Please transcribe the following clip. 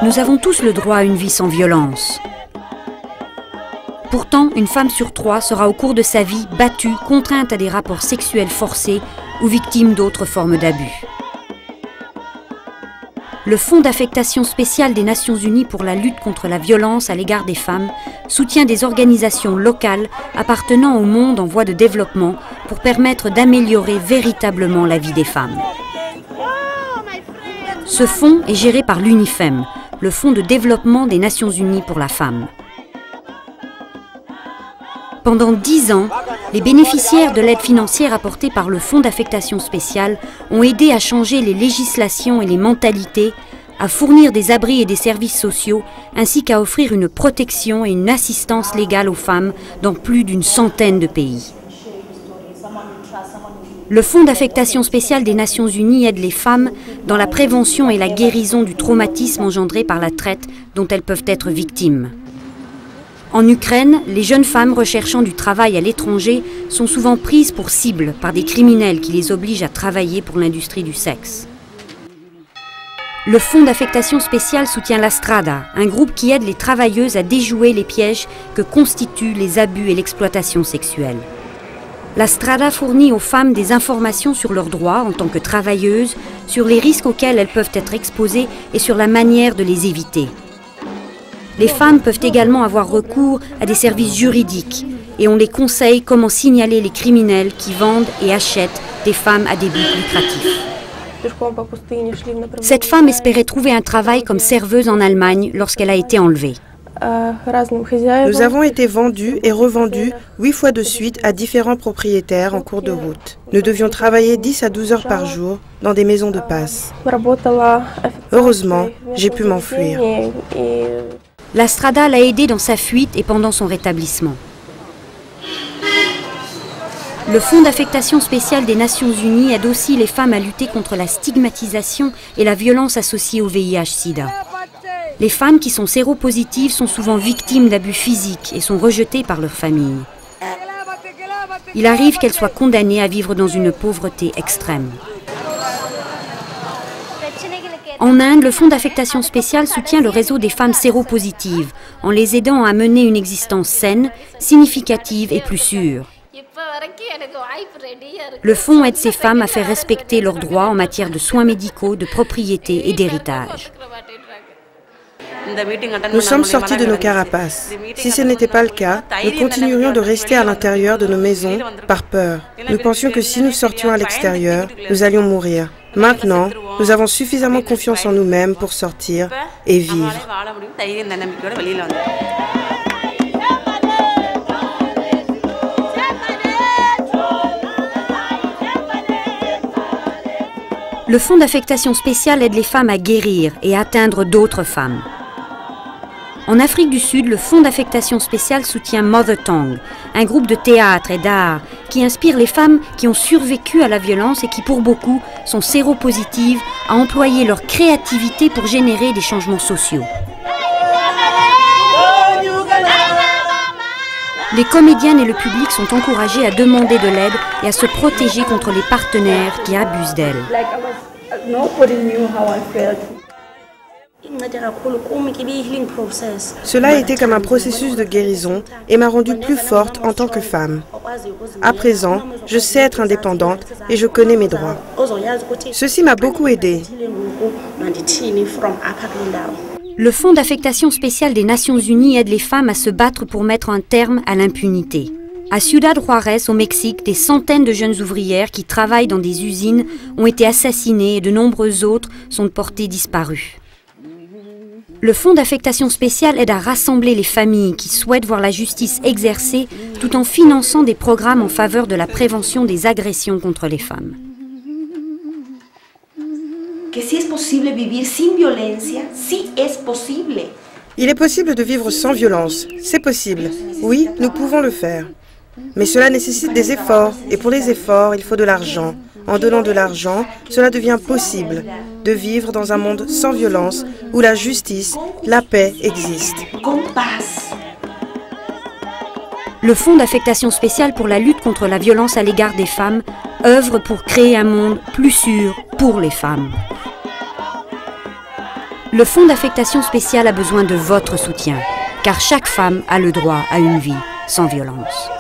Nous avons tous le droit à une vie sans violence. Pourtant, une femme sur 3 sera au cours de sa vie battue, contrainte à des rapports sexuels forcés ou victime d'autres formes d'abus. Le Fonds d'affectation spéciale des Nations Unies pour la lutte contre la violence à l'égard des femmes soutient des organisations locales appartenant au monde en voie de développement pour permettre d'améliorer véritablement la vie des femmes. Ce fonds est géré par l'UNIFEM, le Fonds de développement des Nations Unies pour la femme. Pendant 10 ans, les bénéficiaires de l'aide financière apportée par le Fonds d'affectation spéciale ont aidé à changer les législations et les mentalités, à fournir des abris et des services sociaux, ainsi qu'à offrir une protection et une assistance légale aux femmes dans plus d'une centaine de pays. Le Fonds d'affectation spéciale des Nations Unies aide les femmes dans la prévention et la guérison du traumatisme engendré par la traite dont elles peuvent être victimes. En Ukraine, les jeunes femmes recherchant du travail à l'étranger sont souvent prises pour cible par des criminels qui les obligent à travailler pour l'industrie du sexe. Le Fonds d'affectation spéciale soutient la Strada, un groupe qui aide les travailleuses à déjouer les pièges que constituent les abus et l'exploitation sexuelle. La Strada fournit aux femmes des informations sur leurs droits en tant que travailleuses, sur les risques auxquels elles peuvent être exposées et sur la manière de les éviter. Les femmes peuvent également avoir recours à des services juridiques et on les conseille comment signaler les criminels qui vendent et achètent des femmes à des buts lucratifs. Cette femme espérait trouver un travail comme serveuse en Allemagne lorsqu'elle a été enlevée. Nous avons été vendus et revendus 8 fois de suite à différents propriétaires en cours de route. Nous devions travailler 10 à 12 heures par jour dans des maisons de passe. Heureusement, j'ai pu m'enfuir. La Strada l'a aidée dans sa fuite et pendant son rétablissement. Le Fonds d'affectation spéciale des Nations Unies aide aussi les femmes à lutter contre la stigmatisation et la violence associée au VIH-Sida. Les femmes qui sont séropositives sont souvent victimes d'abus physiques et sont rejetées par leur famille. Il arrive qu'elles soient condamnées à vivre dans une pauvreté extrême. En Inde, le Fonds d'affectation spéciale soutient le réseau des femmes séropositives en les aidant à mener une existence saine, significative et plus sûre. Le fonds aide ces femmes à faire respecter leurs droits en matière de soins médicaux, de propriété et d'héritage. Nous sommes sortis de nos carapaces. Si ce n'était pas le cas, nous continuerions de rester à l'intérieur de nos maisons par peur. Nous pensions que si nous sortions à l'extérieur, nous allions mourir. Maintenant, nous avons suffisamment confiance en nous-mêmes pour sortir et vivre. Le Fonds d'affectation spéciale aide les femmes à guérir et à atteindre d'autres femmes. En Afrique du Sud, le Fonds d'affectation spéciale soutient Mother Tongue, un groupe de théâtre et d'art qui inspire les femmes qui ont survécu à la violence et qui, pour beaucoup, sont séropositives à employer leur créativité pour générer des changements sociaux. Les comédiennes et le public sont encouragés à demander de l'aide et à se protéger contre les partenaires qui abusent d'elles. Cela a été comme un processus de guérison et m'a rendue plus forte en tant que femme. À présent, je sais être indépendante et je connais mes droits. Ceci m'a beaucoup aidée. Le Fonds d'affectation spéciale des Nations Unies aide les femmes à se battre pour mettre un terme à l'impunité. À Ciudad Juárez, au Mexique, des centaines de jeunes ouvrières qui travaillent dans des usines ont été assassinées et de nombreuses autres sont portées disparues. Le Fonds d'affectation spéciale aide à rassembler les familles qui souhaitent voir la justice exercée tout en finançant des programmes en faveur de la prévention des agressions contre les femmes. Il est possible de vivre sans violence. C'est possible. Oui, nous pouvons le faire. Mais cela nécessite des efforts. Et pour les efforts, il faut de l'argent. En donnant de l'argent, cela devient possible de vivre dans un monde sans violence où la justice, la paix existent. Le Fonds d'affectation spéciale pour la lutte contre la violence à l'égard des femmes œuvre pour créer un monde plus sûr pour les femmes. Le Fonds d'affectation spéciale a besoin de votre soutien, car chaque femme a le droit à une vie sans violence.